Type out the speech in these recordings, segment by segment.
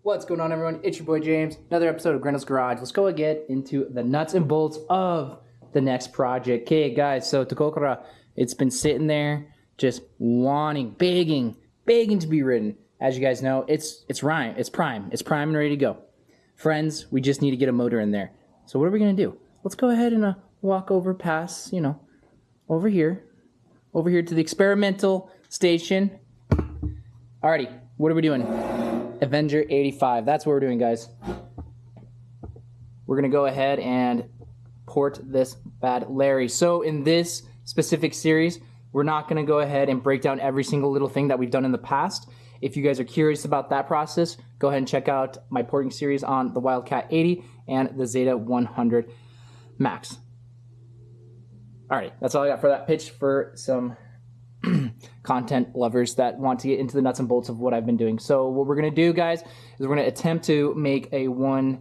What's going on, everyone? It's your boy James. Another episode of Grendel's Garage. Let's go get into the nuts and bolts of the next project. Okay, guys, so Tokokura, it's been sitting there just wanting, begging to be written. As you guys know, it's prime and ready to go. Friends, we just need to get a motor in there. So what are we going to do? Let's go ahead and walk over past, over here to the experimental station. Alrighty, what are we doing? Avenger 85. That's what we're doing, guys. We're going to go ahead and port this bad Larry. So in this specific series, we're not going to go ahead and break down every single little thing that we've done in the past. If you guys are curious about that process, go ahead and check out my porting series on the Wildcat 80 and the Zeta 100 Max. Alrighty, that's all I got for that pitch for some content lovers that want to get into the nuts and bolts of what I've been doing. So what we're going to do, guys, is we're going to attempt to make a one-shot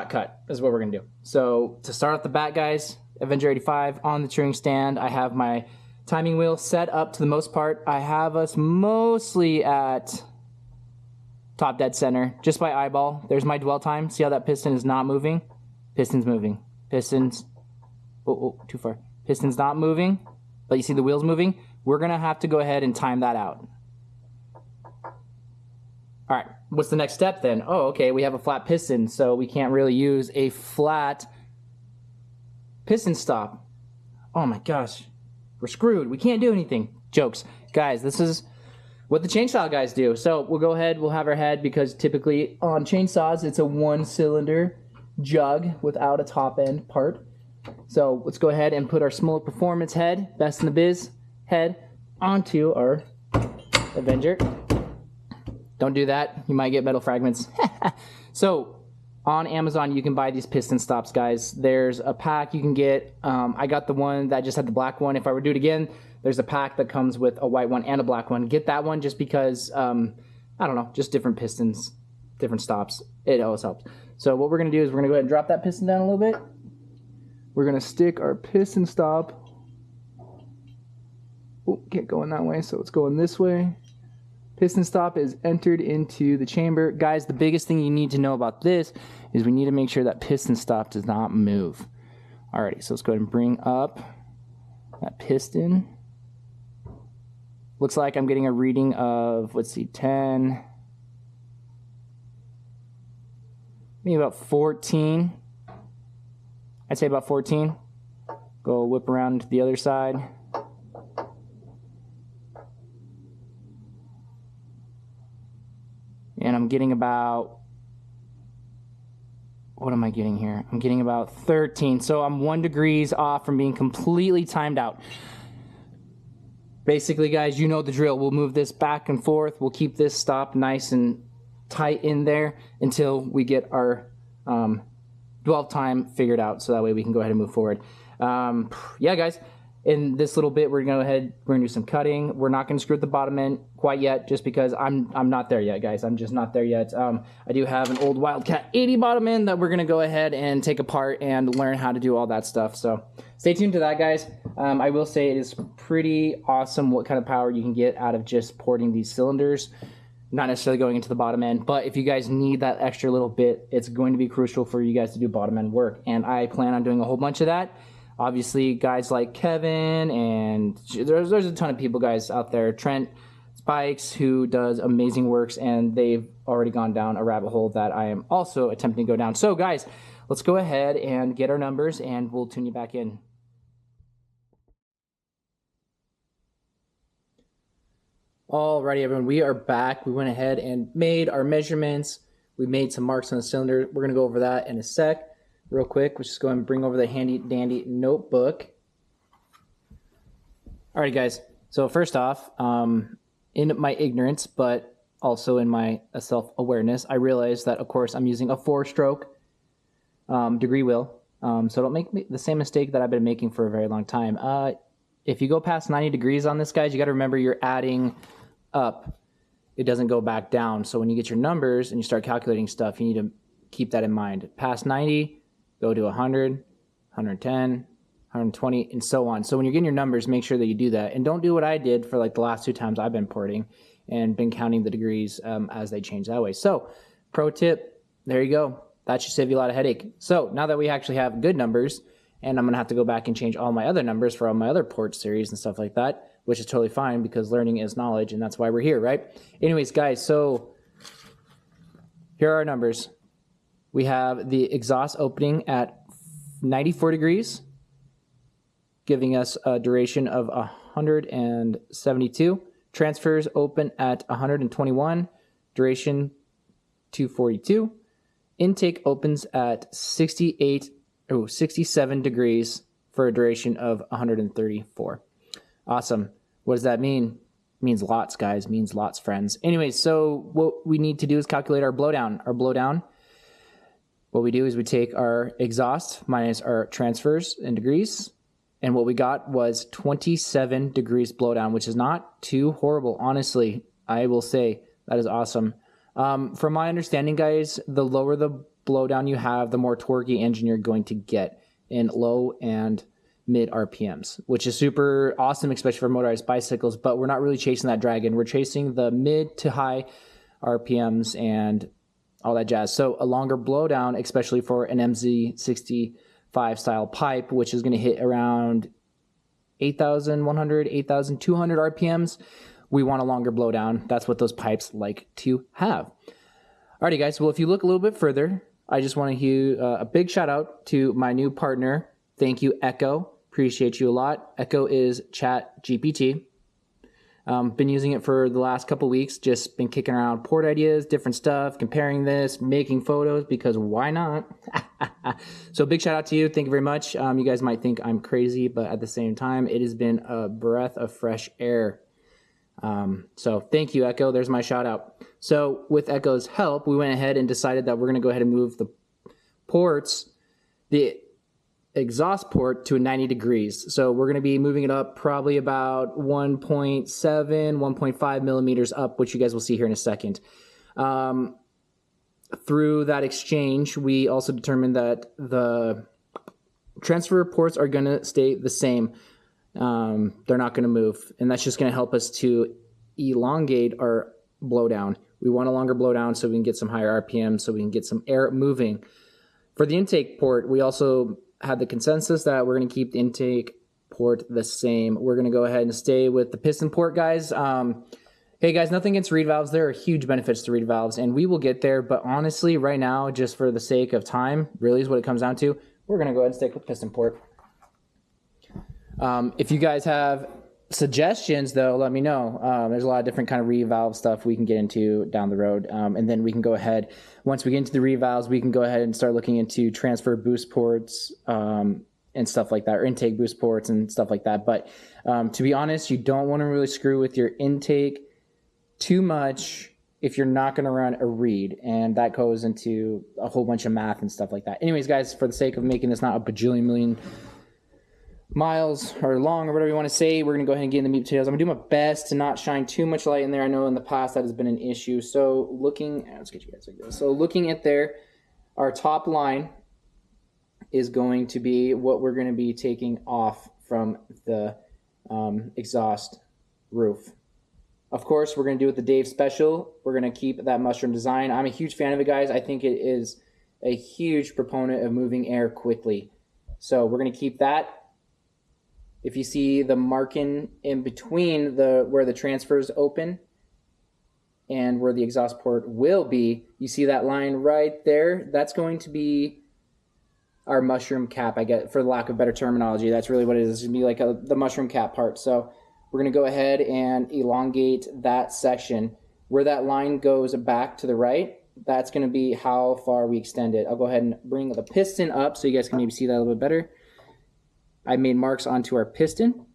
cut is what we're going to do. So to start off the bat, guys, Avenger 85 on the Turing stand. I have my timing wheel set up to the most part. I have us mostly at top dead center, just by eyeball. There's my dwell time. See how that piston is not moving? Piston's moving. Pistons, oh, too far. Piston's not moving, but you see the wheels moving? We're gonna have to go ahead and time that out. All right, what's the next step then? Oh, okay, we have a flat piston, so we can't really use a flat piston stop. Oh my gosh, we're screwed. We can't do anything. Jokes. Guys, this is what the chainsaw guys do. So we'll go ahead, we'll have our head, because typically on chainsaws, it's a one-cylinder jug without a top end part. So let's go ahead and put our Smoke Performance head, best in the biz head, onto our Avenger. Don't do that. You might get metal fragments. So on Amazon, you can buy these piston stops, guys. There's a pack you can get. I got the one that just had the black one. If I were to do it again, there's a pack that comes with a white one and a black one. Get that one just because, I don't know, just different pistons, different stops. It always helps. So what we're going to do is we're going to go ahead and drop that piston down a little bit. We're going to stick our piston stop. Oh, can't go in that way, so it's going this way. Piston stop is entered into the chamber. Guys, the biggest thing you need to know about this is we need to make sure that piston stop does not move. Alrighty, so let's go ahead and bring up that piston. Looks like I'm getting a reading of, let's see, 10, maybe about 14. I'd say about 14. Go whip around to the other side. And I'm getting about, what am I getting here? I'm getting about 13. So I'm 1 degree off from being completely timed out. Basically, guys, you know the drill. We'll move this back and forth. We'll keep this stop nice and tight in there until we get our dwell time figured out, so that way we can go ahead and move forward. Yeah, guys, in this little bit, we're gonna do some cutting. We're not gonna screw at the bottom end quite yet, just because I'm not there yet, guys. I'm just not there yet. I do have an old Wildcat 80 bottom end that we're gonna go ahead and take apart and learn how to do all that stuff. So stay tuned to that, guys. I will say it is pretty awesome what kind of power you can get out of just porting these cylinders. Not necessarily going into the bottom end, but if you guys need that extra little bit, it's going to be crucial for you guys to do bottom end work. And I plan on doing a whole bunch of that. Obviously, guys like Kevin, and there's a ton of people, guys, out there. Trent Spikes, who does amazing works, and they've already gone down a rabbit hole that I am also attempting to go down. So, guys, let's go ahead and get our numbers, and we'll tune you back in. Alrighty, everyone, we are back. We went ahead and made our measurements. We made some marks on the cylinder. We're going to go over that in a sec. Real quick, let's just go and bring over the handy dandy notebook. Alrighty, guys. So first off, in my ignorance, but also in my self-awareness, I realized that, of course, I'm using a 4-stroke degree wheel. So don't make the same mistake that I've been making for a very long time. If you go past 90 degrees on this, guys, you got to remember you're adding up. It doesn't go back down. So when you get your numbers and you start calculating stuff, you need to keep that in mind. Past 90, go to 100, 110, 120, and so on. So when you're getting your numbers, make sure that you do that. And don't do what I did for like the last 2 times I've been porting, and been counting the degrees as they change that way. So pro tip, there you go. That should save you a lot of headache. So now that we actually have good numbers, and I'm going to have to go back and change all my other numbers for all my other port series and stuff like that, which is totally fine because learning is knowledge, and that's why we're here, right? Anyways, guys, so here are our numbers. We have the exhaust opening at 94 degrees, giving us a duration of 172. Transfers open at 121, duration 242. Intake opens at 67 degrees for a duration of 134. Awesome. What does that mean? It means lots, guys. Means lots, friends. Anyways, so what we need to do is calculate our blowdown. Our blowdown, what we do is we take our exhaust minus our transfers in degrees, and what we got was 27 degrees blowdown, which is not too horrible. Honestly, I will say that is awesome. From my understanding, guys, the lower the blowdown you have, the more torquey engine you're going to get in low and mid RPMs, which is super awesome, especially for motorized bicycles, but we're not really chasing that dragon. We're chasing the mid to high RPMs and all that jazz. So a longer blowdown, especially for an MZ65 style pipe, which is going to hit around 8,100, 8,200 RPMs, we want a longer blowdown. That's what those pipes like to have. Alrighty, guys. Well, if you look a little bit further, I just want to give a big shout out to my new partner. Thank you, Echo. Appreciate you a lot. Echo is Chat GPT. Been using it for the last couple weeks. Just been kicking around port ideas, different stuff, comparing this, making photos, because why not? So big shout out to you. Thank you very much. You guys might think I'm crazy, but at the same time, it has been a breath of fresh air. So thank you, Echo. There's my shout out. So with Echo's help, we went ahead and decided that we're going to go ahead and move the ports, the exhaust port, to 90 degrees. So we're going to be moving it up probably about 1.7, 1.5 millimeters up, which you guys will see here in a second. Through that exchange, we also determined that the transfer ports are going to stay the same. They're not going to move, and that's just going to help us to elongate our blowdown. We want a longer blowdown so we can get some higher RPM, so we can get some air moving. For the intake port, we also had the consensus that we're going to keep the intake port the same. We're going to go ahead and stay with the piston port, guys. Hey, guys, nothing against reed valves. There are huge benefits to reed valves, and we will get there. But honestly, right now, just for the sake of time, really is what it comes down to, we're going to go ahead and stick with piston port. If you guys have suggestions, though, let me know. There's a lot of different kind of reed valve stuff we can get into down the road. And then we can go ahead, once we get into the reed valves, we can go ahead and start looking into transfer boost ports and stuff like that, or intake boost ports and stuff like that. But to be honest, you don't want to really screw with your intake too much if you're not going to run a reed. And that goes into a whole bunch of math and stuff like that. Anyways, guys, for the sake of making this not a bajillion million miles or long or whatever you want to say, we're going to go ahead and get in the meat and potatoes. I'm going to do my best to not shine too much light in there. I know in the past that has been an issue. So let's get you guys like this. So looking at there, our top line is going to be what we're going to be taking off from the exhaust roof. Of course, we're going to do it the Dave Special. We're going to keep that mushroom design. I'm a huge fan of it, guys. I think it is a huge proponent of moving air quickly. So we're going to keep that. If you see the marking in between where the transfers open and where the exhaust port will be, you see that line right there? That's going to be our mushroom cap, I get, for the lack of better terminology. That's really what it is. It's going to be like the mushroom cap part. So we're going to go ahead and elongate that section. Where that line goes back to the right, that's going to be how far we extend it. I'll go ahead and bring the piston up so you guys can maybe see that a little bit better. I made marks onto our piston.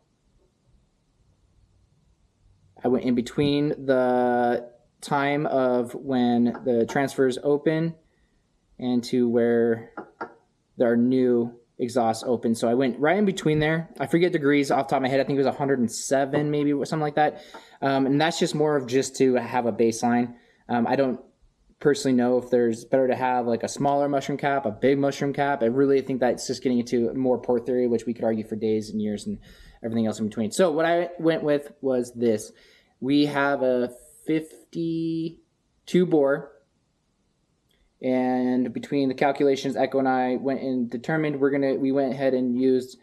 I went in between the time of when the transfers open and to where our new exhaust open. So I went right in between there. I forget degrees off the top of my head. I think it was 107 maybe, or something like that. And that's just more of just to have a baseline. I don't personally know if there's better to have like a smaller mushroom cap, a big mushroom cap. I really think that's just getting into more port theory, which we could argue for days and years and everything else in between. So what I went with was this. We have a 52 bore. And between the calculations, Echo and I went and determined we went ahead and used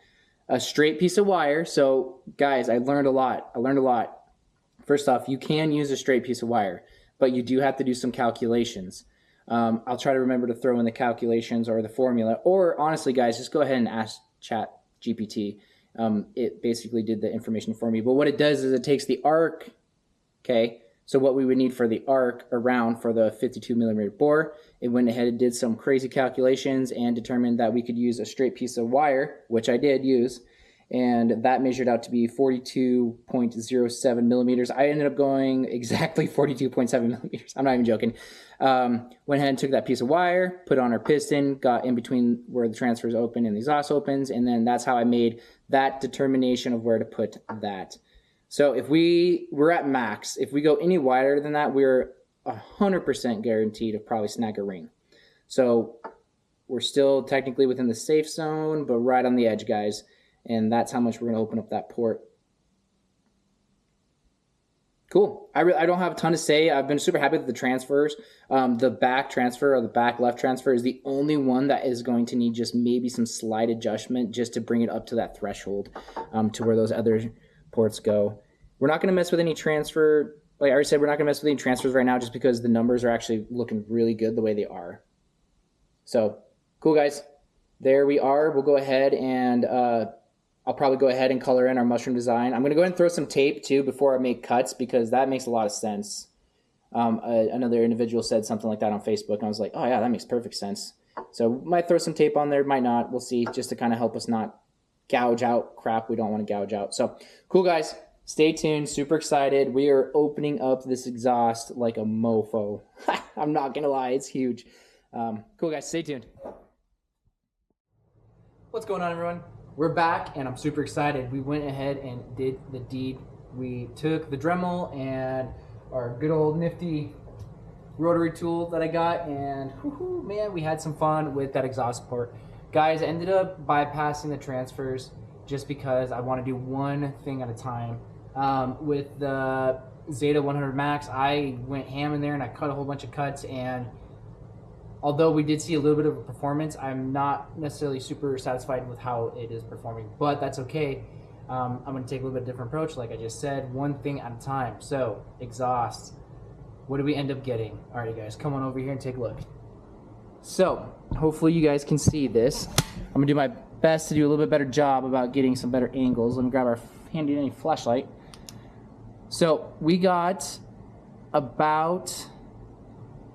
a straight piece of wire. So guys, I learned a lot. First off, you can use a straight piece of wire, but you do have to do some calculations. I'll try to remember to throw in the calculations or the formula, or honestly guys, just go ahead and ask Chat GPT. It basically did the information for me, but what it does is it takes the arc, okay? So what we would need for the arc around for the 52 millimeter bore, it went ahead and did some crazy calculations and determined that we could use a straight piece of wire, which I did use, and that measured out to be 42.07 millimeters. I ended up going exactly 42.7 millimeters. I'm not even joking. Went ahead and took that piece of wire, put on our piston, got in between where the transfers open and the exhaust opens, and then that's how I made that determination of where to put that. So if we're at max, if we go any wider than that, we're 100% guaranteed to probably snag a ring. So we're still technically within the safe zone, but right on the edge, guys. And that's how much we're going to open up that port. Cool. I don't have a ton to say. I've been super happy with the transfers. The back transfer or the back left transfer is the only one that is going to need just maybe some slight adjustment just to bring it up to that threshold to where those other ports go. We're not going to mess with any transfer. Like I already said, we're not going to mess with any transfers right now just because the numbers are actually looking really good the way they are. So, cool guys. There we are. We'll go ahead and I'll probably go ahead and color in our mushroom design. I'm going to go ahead and throw some tape too before I make cuts because that makes a lot of sense. Another individual said something like that on Facebook and I was like, oh yeah, that makes perfect sense. So might throw some tape on there, might not. We'll see, just to kind of help us not gouge out crap we don't want to gouge out. So cool guys, stay tuned, super excited. We are opening up this exhaust like a mofo. I'm not going to lie, it's huge. Cool guys, stay tuned. What's going on everyone? We're back and I'm super excited. We went ahead and did the deed. We took the Dremel and our good old nifty rotary tool that I got and whoo, man, we had some fun with that exhaust port. Guys, I ended up bypassing the transfers just because I want to do one thing at a time. With the Zeta 100 Max, I went ham in there and I cut a whole bunch of cuts, and although we did see a little bit of a performance, I'm not necessarily super satisfied with how it is performing, but that's okay. I'm going to take a little bit different approach, like I just said, one thing at a time. So, exhaust. What do we end up getting? Alrighty guys, come on over here and take a look. So, hopefully you guys can see this. I'm going to do my best to do a little bit better job about getting some better angles. Let me grab our handy dandy flashlight. So, we got about...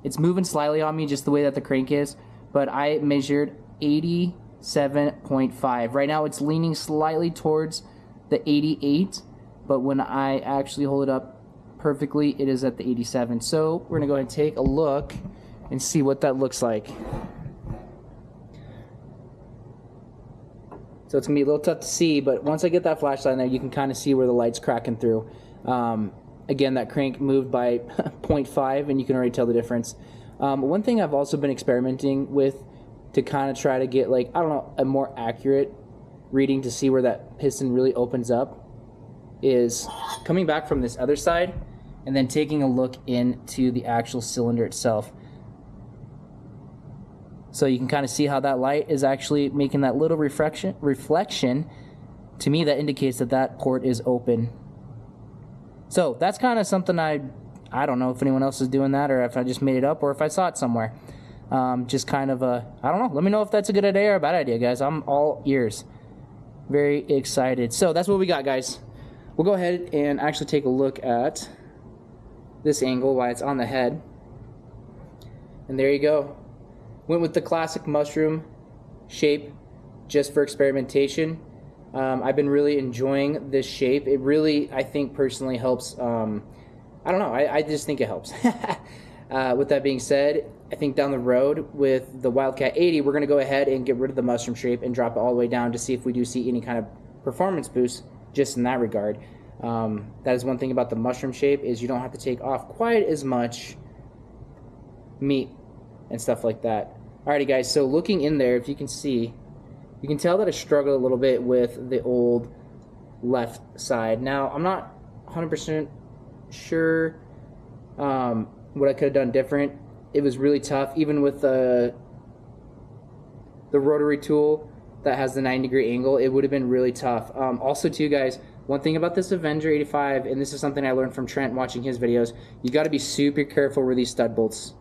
It's moving slightly on me just the way that the crank is, but I measured 87.5. Right now it's leaning slightly towards the 88, but when I actually hold it up perfectly, it is at the 87. So we're gonna go ahead and take a look and see what that looks like. So it's gonna be a little tough to see, but once I get that flashlight in there, you can kind of see where the light's cracking through. Again, that crank moved by 0.5, and you can already tell the difference. One thing I've also been experimenting with to kind of try to get, like, I don't know, a more accurate reading to see where that piston really opens up is coming back from this other side and then taking a look into the actual cylinder itself. So you can kind of see how that light is actually making that little reflection. To me, that indicates that that port is open. So that's kind of something I don't know if anyone else is doing that or if I just made it up or if I saw it somewhere. Just kind of I don't know. Let me know if that's a good idea or a bad idea, guys. I'm all ears. Very excited. So that's what we got, guys. We'll go ahead and actually take a look at this angle while it's on the head. And there you go. Went with the classic mushroom shape just for experimentation. I've been really enjoying this shape. It really, I think, personally helps. I don't know. I just think it helps. With that being said, I think down the road with the Wildcat 80, we're going to go ahead and get rid of the mushroom shape and drop it all the way down to see if we do see any kind of performance boost just in that regard. That is one thing about the mushroom shape is you don't have to take off quite as much meat and stuff like that. Alrighty guys, so looking in there, if you can see, you can tell that I struggle a little bit with the old left side. Now, I'm not 100% sure what I could have done different. It was really tough, even with the rotary tool that has the 90-degree angle. It would have been really tough. Also, too, guys, one thing about this Avenger 85, and this is something I learned from Trent watching his videos, you got to be super careful with these stud bolts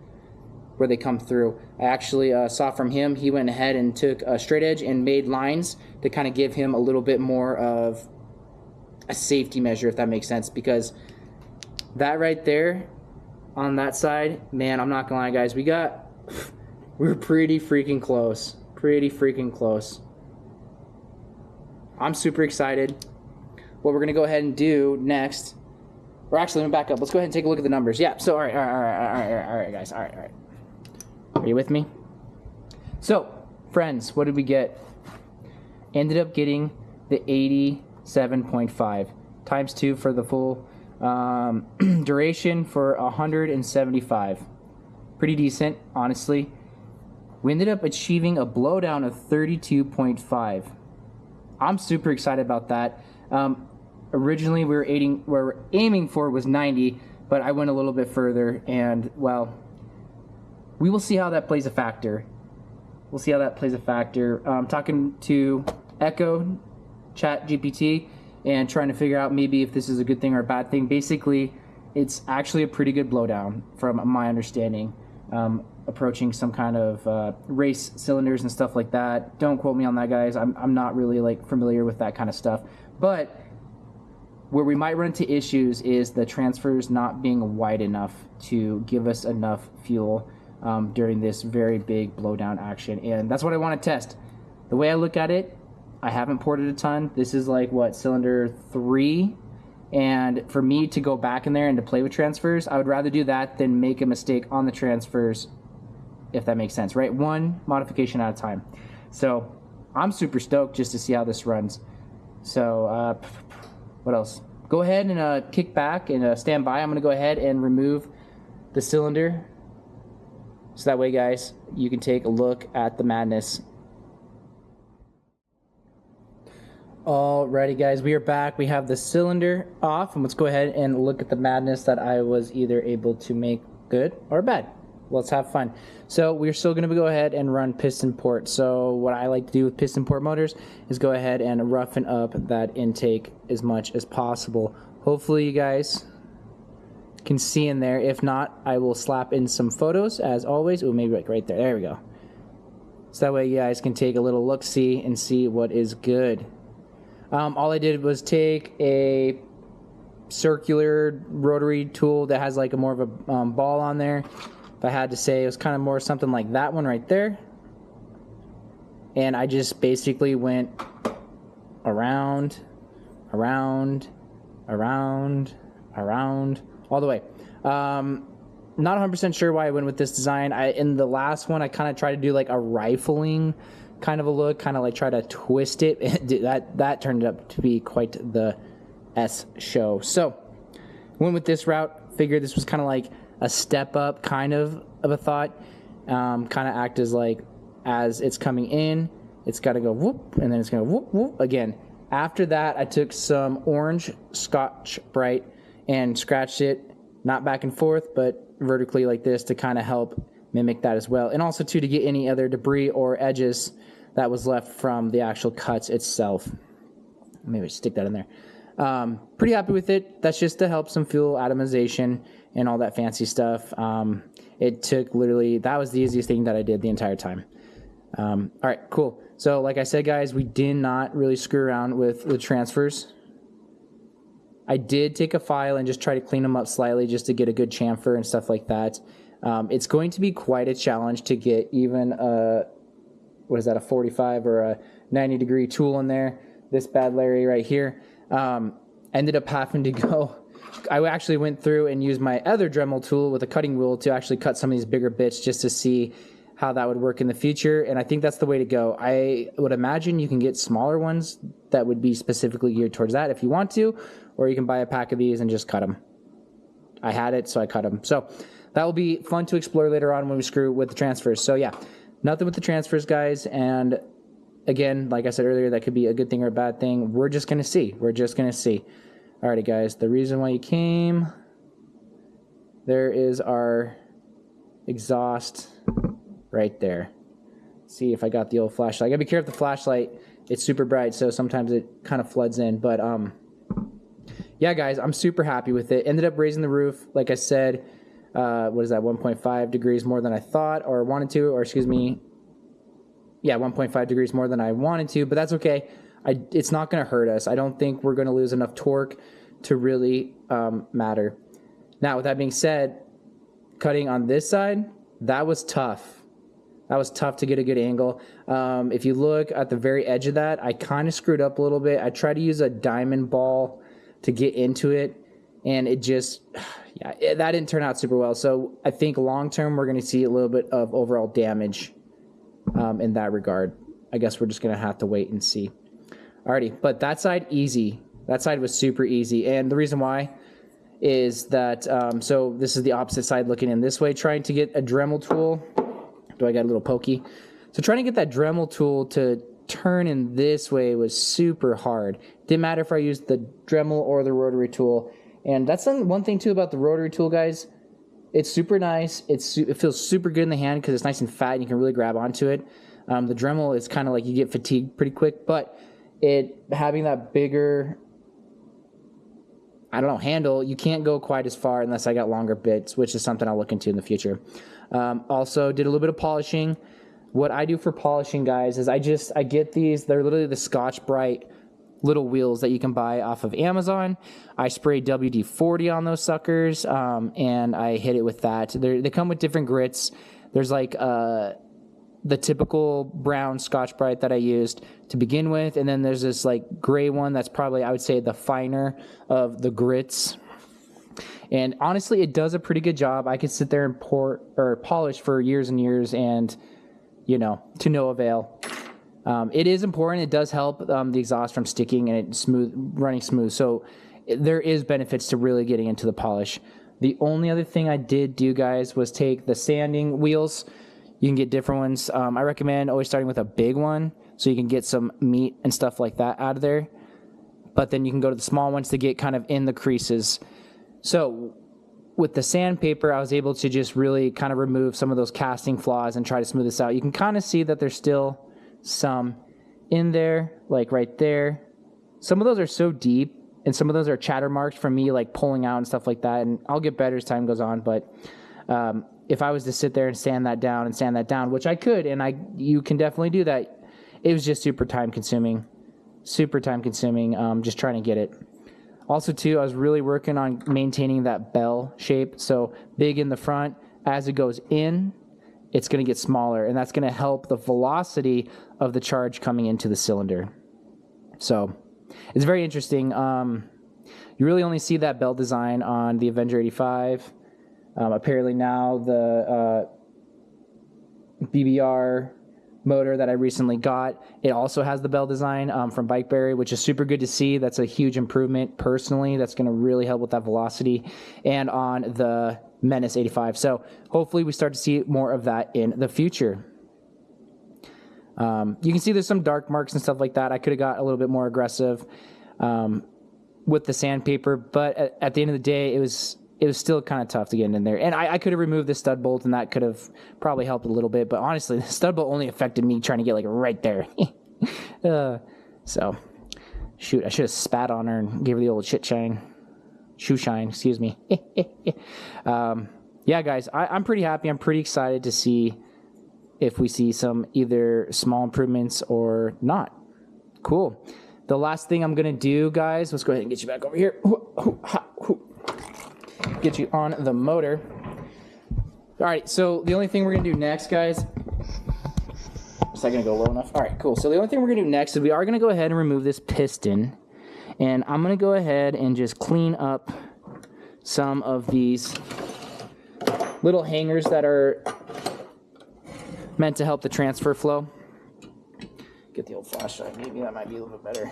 where they come through. I actually saw from him, he went ahead and took a straight edge and made lines to kind of give him a little bit more of a safety measure, if that makes sense, because that right there on that side, man, I'm not gonna lie, guys, we're pretty freaking close. Pretty freaking close. I'm super excited. What we're gonna go ahead and do next, or actually, let me back up. Let's go ahead and take a look at the numbers. Yeah, so all right, guys, all right. Are you with me? So, friends, what did we get? Ended up getting the 87.5 times 2 for the full duration for 175. Pretty decent, honestly. We ended up achieving a blowdown of 32.5. I'm super excited about that. Originally, we were aiming for was 90, but I went a little bit further, and well, we will see how that plays a factor. We'll see how that plays a factor. Talking to Echo, Chat GPT, and trying to figure out maybe if this is a good thing or a bad thing. Basically, it's actually a pretty good blowdown from my understanding. Approaching some kind of race cylinders and stuff like that. Don't quote me on that, guys. I'm not really like familiar with that kind of stuff. But where we might run into issues is the transfers not being wide enough to give us enough fuel during this very big blowdown action. And that's what I want to test. The way I look at it, I haven't ported a ton. This is like, what, cylinder 3? And for me to go back in there and to play with transfers, I would rather do that than make a mistake on the transfers, if that makes sense, right? One modification at a time. So I'm super stoked just to see how this runs. So what else? Go ahead and kick back and stand by. I'm going to go ahead and remove the cylinder. So that way, guys, you can take a look at the madness. Alrighty, guys, we are back. We have the cylinder off, and let's go ahead and look at the madness that I was either able to make good or bad. Let's have fun. So we're still going to go ahead and run piston port. So what I like to do with piston port motors is go ahead and roughen up that intake as much as possible. Hopefully you guys can see in there. If not, I will slap in some photos as always. Oh, maybe like right there. There we go. So that way you guys can take a little look-see and see what is good. All I did was take a circular rotary tool that has like a more of a ball on there. If I had to say, it was kind of more something like that one right there. And I just basically went around, around, around, around, all the way. Not 100% sure why I went with this design. In the last one, I kind of tried to do like a rifling kind of a look, kind of like try to twist it. that turned up to be quite the S show. So went with this route. Figured this was kind of like a step up kind of a thought. Kind of act as like, as it's coming in, it's got to go whoop, and then it's going to whoop, whoop again. After that, I took some orange Scotch Brite and scratched it, not back and forth, but vertically like this to kind of help mimic that as well. And also too, to get any other debris or edges that was left from the actual cuts itself. Maybe stick that in there. Pretty happy with it. That's just to help some fuel atomization and all that fancy stuff. It took literally, that was the easiest thing that I did the entire time. All right, cool. So like I said, guys, we did not really screw around with the transfers. I did take a file and just try to clean them up slightly just to get a good chamfer and stuff like that. It's going to be quite a challenge to get even a, what is that, a 45 or a 90-degree tool in there. This bad Larry right here. Ended up having to go, I actually went through and used my other Dremel tool with a cutting wheel to actually cut some of these bigger bits just to see how that would work in the future, and I think that's the way to go. I would imagine you can get smaller ones that would be specifically geared towards that if you want to, or you can buy a pack of these and just cut them. I had it, so I cut them. So that will be fun to explore later on when we screw with the transfers. So yeah, nothing with the transfers, guys, and again, like I said earlier, that could be a good thing or a bad thing. We're just going to see. We're just going to see. Alrighty, guys, the reason why you came there is our exhaust right there. See if I got the old flashlight. I gotta be careful with the flashlight. It's super bright, so sometimes it kind of floods in. But yeah, guys, I'm super happy with it. Ended up raising the roof, like I said. What is that? 1.5 degrees more than I thought or wanted to, or excuse me. Yeah, 1.5 degrees more than I wanted to, but that's okay. It's not going to hurt us. I don't think we're going to lose enough torque to really matter. Now, with that being said, cutting on this side, that was tough. That was tough to get a good angle. If you look at the very edge of that, I kind of screwed up a little bit. I tried to use a diamond ball to get into it, and it just, yeah, that didn't turn out super well. So I think long-term, we're going to see a little bit of overall damage in that regard. I guess we're just going to have to wait and see. Alrighty, but that side, easy. That side was super easy. And the reason why is that, so this is the opposite side looking in this way, trying to get a Dremel tool. Do I got a little pokey? So trying to get that Dremel tool to turn in this way was super hard. Didn't matter if I used the Dremel or the rotary tool. And that's one thing too about the rotary tool, guys. It's super nice. It feels super good in the hand because it's nice and fat and you can really grab onto it. The Dremel is kind of like you get fatigued pretty quick, but having that bigger, I don't know, handle, you can't go quite as far unless I got longer bits, which is something I'll look into in the future. Also did a little bit of polishing. What I do for polishing, guys, is I get these, they're literally the Scotch-Brite little wheels that you can buy off of Amazon. I spray WD-40 on those suckers, and I hit it with that. They come with different grits. There's like the typical brown Scotch-Brite that I used to begin with, and then there's this like gray one that's probably, I would say, the finer of the grits. And honestly, it does a pretty good job. I could sit there and polish for years and years, and you know, to no avail. It is important. It does help the exhaust from sticking and it running smooth. So there is benefits to really getting into the polish. The only other thing I did do, guys, was take the sanding wheels. You can get different ones. I recommend always starting with a big one so you can get some meat and stuff like that out of there. But then you can go to the small ones to get kind of in the creases. So with the sandpaper, I was able to just really kind of remove some of those casting flaws and try to smooth this out. You can kind of see that there's still some in there, like right there. Some of those are so deep, and some of those are chatter marks from me like pulling out and stuff like that, and I'll get better as time goes on. But if I was to sit there and sand that down, which I could, and you can definitely do that, it was just super time consuming, just trying to get it. Also too, I was really working on maintaining that bell shape. So big in the front, as it goes in, it's going to get smaller, and that's going to help the velocity of the charge coming into the cylinder. So it's very interesting. You really only see that bell design on the Avenger 85. Apparently now the BBR motor that I recently got, it also has the bell design from Bikeberry, which is super good to see. That's a huge improvement personally. That's going to really help with that velocity. And on the Menace 85. So hopefully we start to see more of that in the future. You can see there's some dark marks and stuff like that. I could have got a little bit more aggressive with the sandpaper, but at the end of the day, it was still kind of tough to get in there. And I could have removed the stud bolt, and that could have probably helped a little bit. But honestly, the stud bolt only affected me trying to get like right there. So, shoot, I should have spat on her and gave her the old shoe shine, excuse me. Yeah, guys, I'm pretty happy. I'm pretty excited to see if we see some either small improvements or not. Cool. The last thing I'm going to do, guys, let's go ahead and get you back over here. Get you on the motor. All right, so the only thing we're going to do next, guys, is that going to go low enough? All right, cool. So the only thing we're going to do next is we are going to go ahead and remove this piston. And I'm going to go ahead and just clean up some of these little hangers that are meant to help the transfer flow. Get the old flashlight. Maybe that might be a little bit better.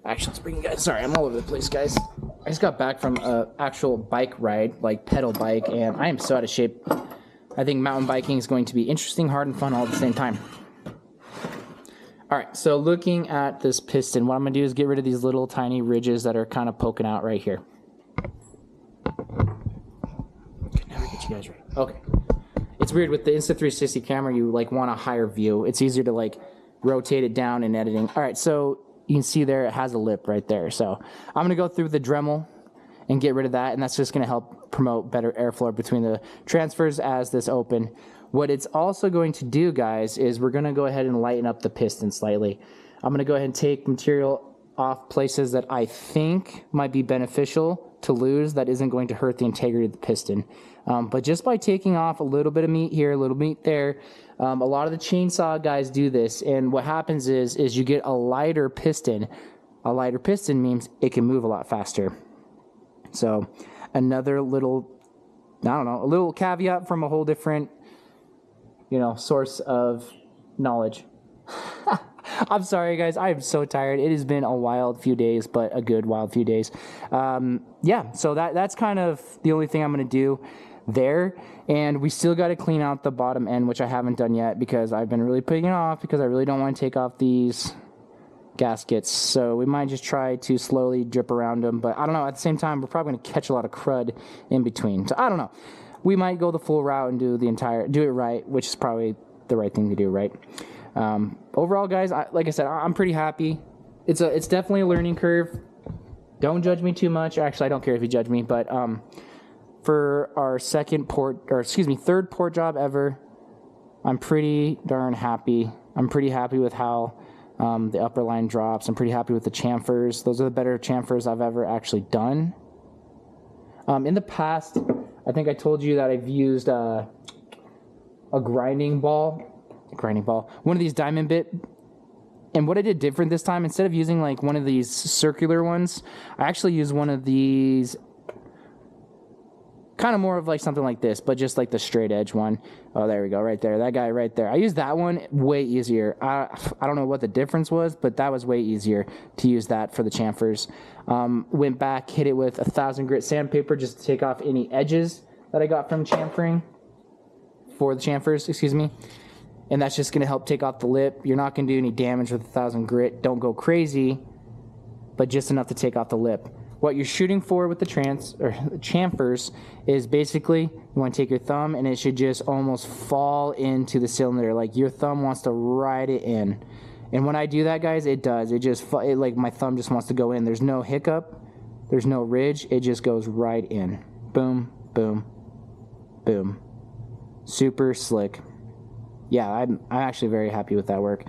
Actually, let's bring you guys. Sorry, I'm all over the place, guys. I just got back from an actual bike ride, like pedal bike, and I am so out of shape. I think mountain biking is going to be interesting, hard, and fun all at the same time. All right, so looking at this piston, what I'm going to do is get rid of these little tiny ridges that are kind of poking out right here. Could never get you guys right. Okay. It's weird with the Insta360 camera, you like want a higher view. It's easier to like rotate it down in editing. All right, so you can see there it has a lip right there. So I'm going to go through the Dremel and get rid of that, and that's just going to help promote better airflow between the transfers as this open. What it's also going to do, guys, is we're going to go ahead and lighten up the piston slightly. I'm going to go ahead and take material off places that I think might be beneficial to lose that isn't going to hurt the integrity of the piston. But just by taking off a little bit of meat here, a little meat there, a lot of the chainsaw guys do this, and what happens is you get a lighter piston. A lighter piston means it can move a lot faster. So another little, I don't know, a little caveat from a whole different, source of knowledge. I'm sorry, guys. I am so tired. It has been a wild few days, but a good wild few days. Yeah, so that's kind of the only thing I'm going to do there. And we still got to clean out the bottom end, which I haven't done yet because I've been really putting it off because I really don't want to take off these gaskets. So we might just try to slowly drip around them. But I don't know. At the same time, we're probably going to catch a lot of crud in between. So I don't know. We might go the full route and do it right, which is probably the right thing to do, right? Overall, guys, like I said, I'm pretty happy. It's definitely a learning curve. Don't judge me too much. Actually, I don't care if you judge me, but for our third port job ever, I'm pretty darn happy. I'm pretty happy with how the upper line drops. I'm pretty happy with the chamfers. Those are the better chamfers I've ever actually done. In the past, I think I told you that I've used a grinding ball, one of these diamond bit. And what I did different this time, instead of using like one of these circular ones, I actually used one of these, kind of more of like something like this, but just like the straight edge one. Oh, there we go, right there, that guy right there. I used that one way easier. I don't know what the difference was, but that was way easier to use that for the chamfers. Went back, hit it with 1,000 grit sandpaper just to take off any edges that I got from chamfering for the chamfers, excuse me. And that's just going to help take off the lip. You're not going to do any damage with 1,000 grit. Don't go crazy, but just enough to take off the lip. What you're shooting for with the chamfers is basically you want to take your thumb and it should just almost fall into the cylinder. Like your thumb wants to ride it in. And when I do that, guys, it does. Like my thumb just wants to go in. There's no hiccup. There's no ridge. It just goes right in. Boom, boom, boom. Super slick. Yeah, I'm actually very happy with that work.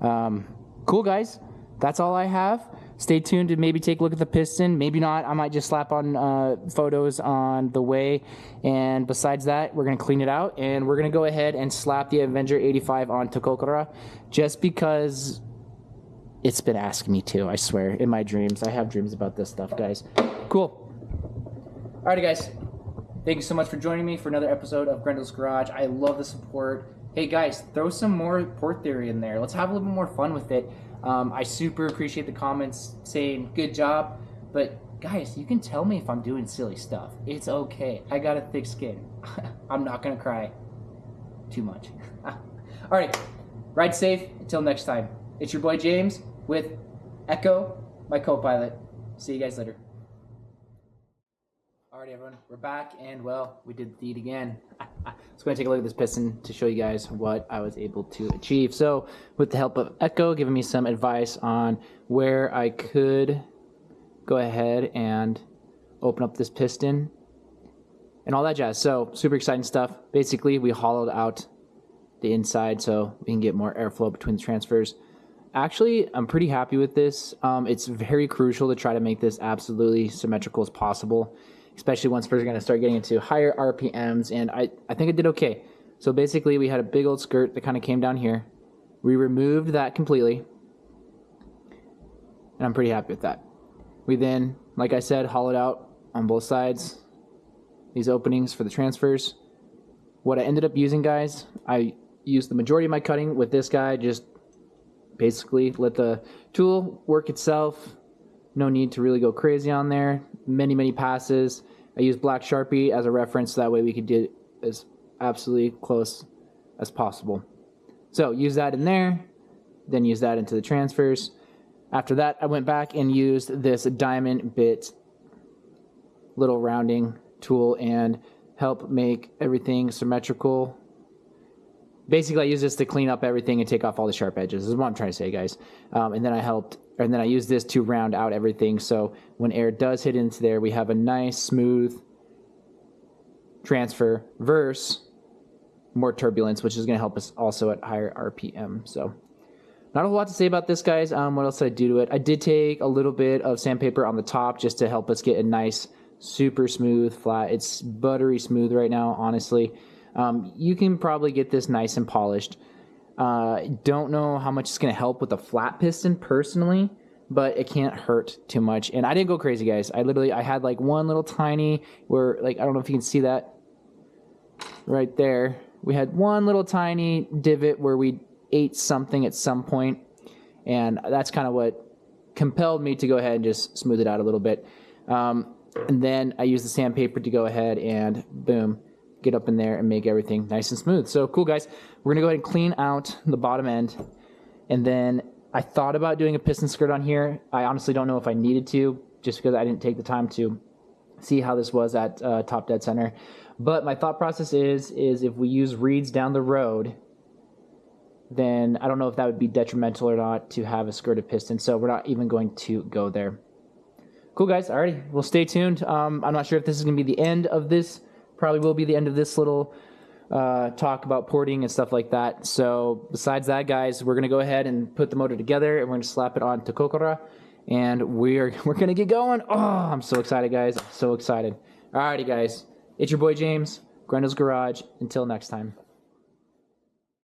Cool, guys. That's all I have. Stay tuned to maybe take a look at the piston. Maybe not. I might just slap on photos on the way. And besides that, we're going to clean it out. And we're going to go ahead and slap the Avenger 85 on Tokokura just because it's been asking me to, I swear, in my dreams. I have dreams about this stuff, guys. Cool. Alrighty, guys. Thank you so much for joining me for another episode of Grendel's Garage. I love the support. Hey, guys, throw some more port theory in there. Let's have a little bit more fun with it. I super appreciate the comments saying good job, but guys, you can tell me if I'm doing silly stuff. It's okay. I got a thick skin. I'm not gonna cry too much. Alright, ride safe until next time. It's your boy James with Echo, my co-pilot. See you guys later. Alright, everyone, we're back, and well, we did the deed again. Let's go and take a look at this piston to show you guys what I was able to achieve. So, with the help of Echo giving me some advice on where I could go ahead and open up this piston and all that jazz. So, super exciting stuff. Basically, we hollowed out the inside so we can get more airflow between the transfers. Actually, I'm pretty happy with this. It's very crucial to try to make this absolutely symmetrical as possible, especially once we're going to start getting into higher RPMs, and I think it did okay. So basically, we had a big old skirt that kind of came down here. We removed that completely, and I'm pretty happy with that. We then, like I said, hollowed out on both sides these openings for the transfers. What I ended up using, guys, I used the majority of my cutting with this guy, just basically let the tool work itself. No need to really go crazy on there. Many passes. I used black Sharpie as a reference so that way we could get as absolutely close as possible. So use that in there. then use that into the transfers. After that, I went back and used this diamond bit little rounding tool and help make everything symmetrical. Basically, I use this to clean up everything and take off all the sharp edges. This is what I'm trying to say, guys. And then I use this to round out everything. So when air does hit into there, we have a nice, smooth transfer versus more turbulence, which is going to help us also at higher RPM. So not a whole lot to say about this, guys. What else did I do to it? I did take a little bit of sandpaper on the top just to help us get a nice, super smooth, flat. It's buttery smooth right now, honestly. You can probably get this nice and polished. Don't know how much it's going to help with the flat piston personally, but it can't hurt too much. And I didn't go crazy, guys. I had like one little tiny where, like, I don't know if you can see that right there. We had one little tiny divot where we ate something at some point, and that's kind of what compelled me to go ahead and just smooth it out a little bit. And then I used the sandpaper to go ahead and boom, get up in there and make everything nice and smooth. So cool, guys. We're gonna go ahead and clean out the bottom end, and then I thought about doing a piston skirt on here. I honestly don't know if I needed to, just because I didn't take the time to see how this was at top dead center. But my thought process is if we use reeds down the road, then I don't know if that would be detrimental or not to have a skirted piston. So we're not even going to go there. Cool, guys. Alrighty, well, stay tuned. I'm not sure if this is going to be the end of this. Probably will be the end of this little talk about porting and stuff like that. So besides that, guys, we're going to go ahead and put the motor together, and we're going to slap it on Kokora, and we're going to get going. Oh, I'm so excited, guys. I'm so excited. Alrighty, guys. It's your boy James, Grendel's Garage. Until next time.